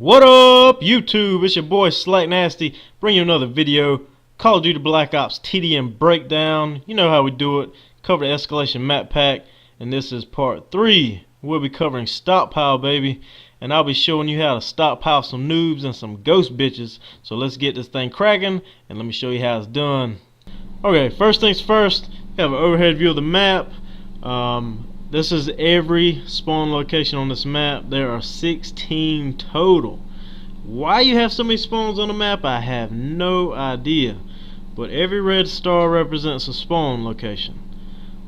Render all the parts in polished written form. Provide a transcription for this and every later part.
What up, YouTube? It's your boy nAsTe, bring you another video. Call of Duty Black Ops TDM Breakdown. You know how we do it. Cover the Escalation map pack, and this is part 3. We'll be covering Stockpile, baby, and I'll be showing you how to stockpile some noobs and some ghost bitches. So let's get this thing cracking, and let me show you how it's done. Okay, first things first, we have an overhead view of the map. This is every spawn location on this map. There are 16 total. Why you have so many spawns on the map, I have no idea. But every red star represents a spawn location.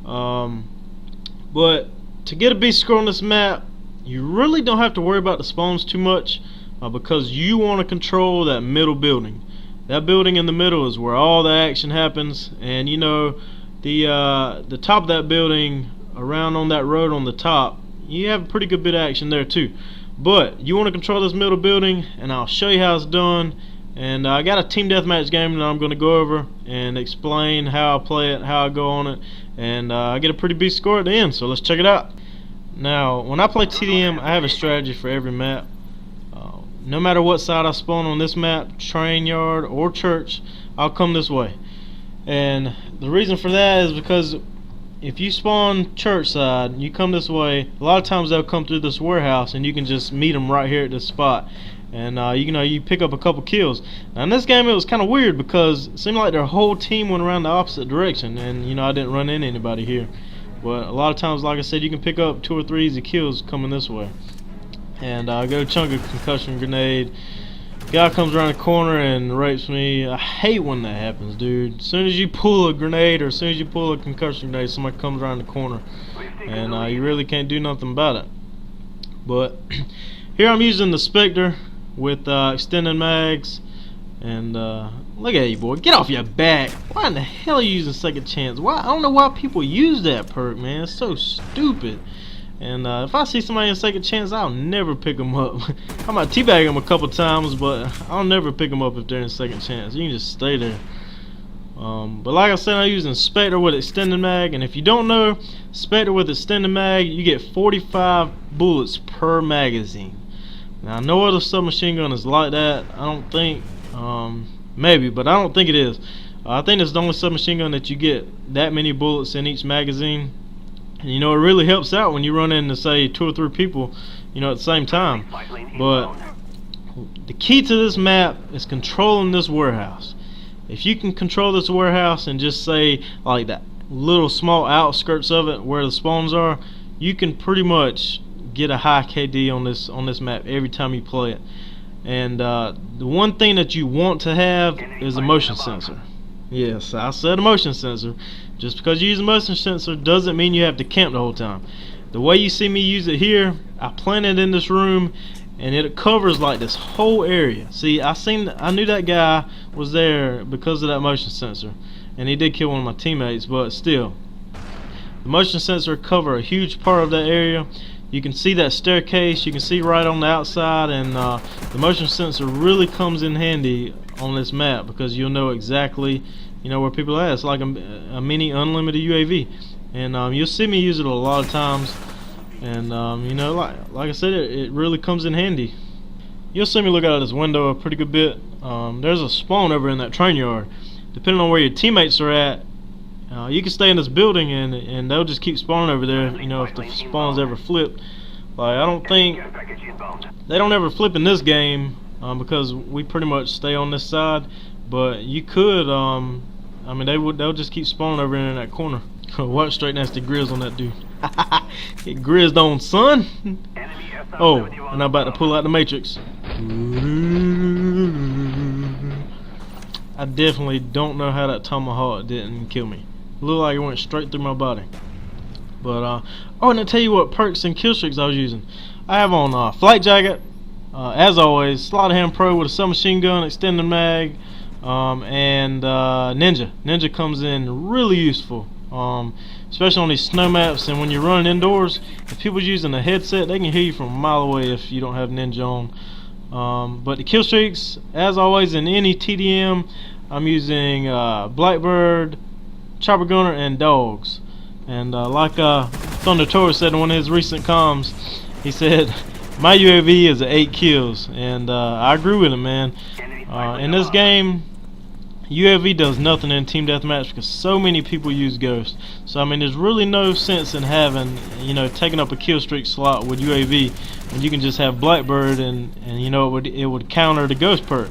But to get a B score on this map, you really don't have to worry about the spawns too much, because you want to control that middle building. That building in the middle is where all the action happens, and you know the top of that building, around on that road on the top, you have a pretty good bit of action there too. But you want to control this middle building, and I'll show you how it's done. And I got a team deathmatch game that I'm going to go over and explain how I play it, how I go on it, and I get a pretty big score at the end. So let's check it out. Now, when I play TDM, I have a strategy for every map. No matter what side I spawn on this map, train yard or church, I'll come this way. And the reason for that is because if you spawn church side, you come this way, a lot of times they'll come through this warehouse and you can just meet them right here at this spot. And you pick up a couple kills. Now in this game it was kind of weird because it seemed like their whole team went around the opposite direction, and I didn't run into anybody here. But a lot of times, like I said, you can pick up 2 or 3 easy kills coming this way. And I go chunk a concussion grenade. Guy comes around the corner and rapes me. I hate when that happens, dude. As soon as you pull a grenade, or as soon as you pull a concussion grenade, somebody comes around the corner, and you really can't do nothing about it. But here I'm using the Spectre with extended mags, and look at you, boy. Get off your back. Why in the hell are you using second chance? Why? I don't know why people use that perk, man. It's so stupid. And if I see somebody in second chance, I'll never pick them up. I might teabag them a couple times, but I'll never pick them up if they're in second chance. You can just stay there. But like I said, I'm using Spectre with extended mag, and if you don't know, Spectre with extended mag, you get 45 bullets per magazine. Now, no other submachine gun is like that. I don't think. Maybe, but I don't think it is. I think it's the only submachine gun that you get that many bullets in each magazine. And it really helps out when you run into, say, 2 or 3 people, at the same time. But the key to this map is controlling this warehouse. If you can control this warehouse and just say, like, that little small outskirts of it where the spawns are, you can pretty much get a high KD on this map every time you play it. And the one thing that you want to have is a motion sensor. Yes, I said a motion sensor. Just because you use a motion sensor doesn't mean you have to camp the whole time. The way you see me use it here, I planted in this room, and it covers like this whole area. See, I knew that guy was there because of that motion sensor, and he did kill one of my teammates. But still, the motion sensor cover a huge part of that area. You can see that staircase, you can see right on the outside, and the motion sensor really comes in handy on this map because you'll know exactly where people are at. It's like a mini unlimited UAV, and you'll see me use it a lot of times. And like I said, it really comes in handy. You'll see me look out of this window a pretty good bit. There's a spawn over in that train yard. Depending on where your teammates are at, you can stay in this building and they'll just keep spawning over there. If the spawns ever flip, like I don't think they don't ever flip in this game because we pretty much stay on this side. But you could, they'll just keep spawning over in that corner. Watch straight nasty grizz on that dude. Get grizzed on, son. Oh, and I'm about to pull out the Matrix. I definitely don't know how that tomahawk didn't kill me. Looked like it went straight through my body. But and I'll tell you what perks and kill streaks I was using. I have on Flight Jacket, as always, Sleight of Hand Pro with a submachine gun, extended mag, and Ninja. Ninja comes in really useful, especially on these snow maps. And when you're running indoors, if people's using a headset, they can hear you from a mile away if you don't have Ninja on. But the kill streaks, as always in any TDM, I'm using Blackbird, Chopper Gunner, and Dogs. And like Thunder Torres said in one of his recent comms, he said my UAV is at 8 kills, and I agree with him, man. In this game, UAV does nothing in team deathmatch because so many people use Ghost. So I mean, there's really no sense in having, you know, taking up a kill streak slot with UAV when you can just have Blackbird, and you know, it would counter the Ghost perk.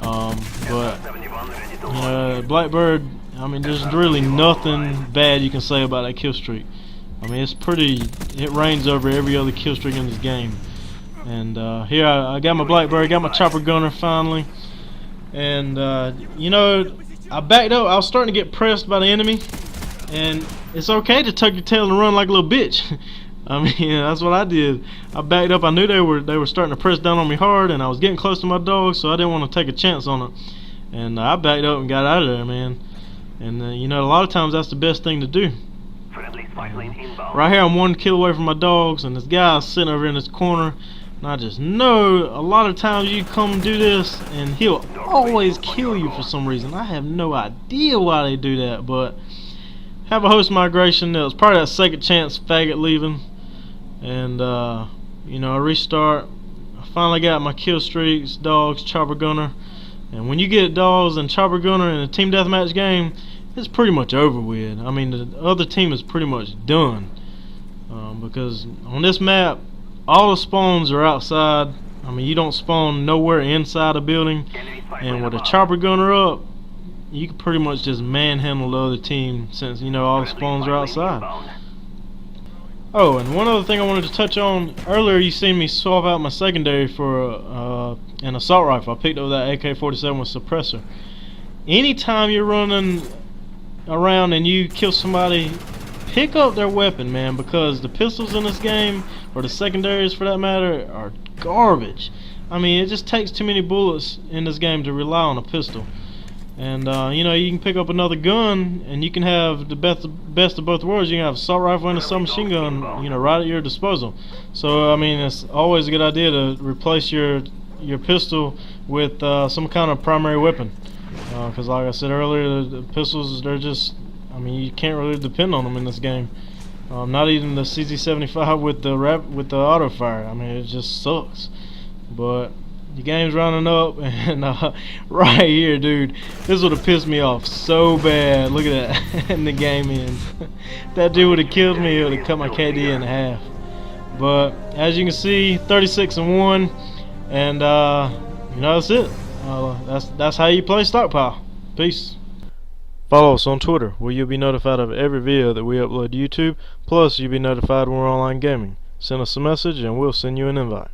But you know, Blackbird, I mean, there's really nothing bad you can say about that kill streak. I mean, it reigns over every other kill streak in this game. And here I got my Blackbird, got my chopper gunner finally. And you know, I backed up. I was starting to get pressed by the enemy, and it's okay to tuck your tail and run like a little bitch. I mean, that's what I did. I backed up. I knew they were starting to press down on me hard, and I was getting close to my dog, so I didn't want to take a chance on it. And I backed up and got out of there, man. And you know, a lot of times that's the best thing to do. Right here, I'm 1 kill away from my dogs, and this guy's sitting over in this corner. And I just know a lot of times you come do this and he'll always kill you for some reason. I have no idea why they do that, but have a host migration. It was probably that second chance faggot leaving, and you know, I restart. I finally got my kill streaks, dogs, chopper gunner, and when you get dogs and chopper gunner in a team deathmatch game, it's pretty much over with. I mean, the other team is pretty much done, because on this map, all the spawns are outside. I mean, you don't spawn nowhere inside a building, and with a chopper gunner up, you can pretty much just manhandle the other team, since you know all the spawns are outside. Oh, and one other thing I wanted to touch on. Earlier you seen me swap out my secondary for an assault rifle. I picked up that AK-47 with suppressor. Anytime you're running around and you kill somebody, pick up their weapon, man, because the pistols in this game, or the secondaries for that matter, are garbage. I mean, it just takes too many bullets in this game to rely on a pistol. And you know, you can pick up another gun and you can have the best of both worlds. You can have an assault rifle and a submachine gun, you know, right at your disposal. So I mean, it's always a good idea to replace your pistol with some kind of primary weapon, because like I said earlier, the pistols, they're just, I mean, you can't really depend on them in this game. Not even the CZ75 with the auto fire. I mean, it just sucks. But the game's running up, and right here, dude, this would have pissed me off so bad. Look at that, and the game ends. That dude would have killed me. It would have cut my KD in half. But as you can see, 36-1, and you know, that's it. That's how you play Stockpile. Peace. Follow us on Twitter, where you'll be notified of every video that we upload to YouTube. Plus, you'll be notified when we're online gaming. Send us a message and we'll send you an invite.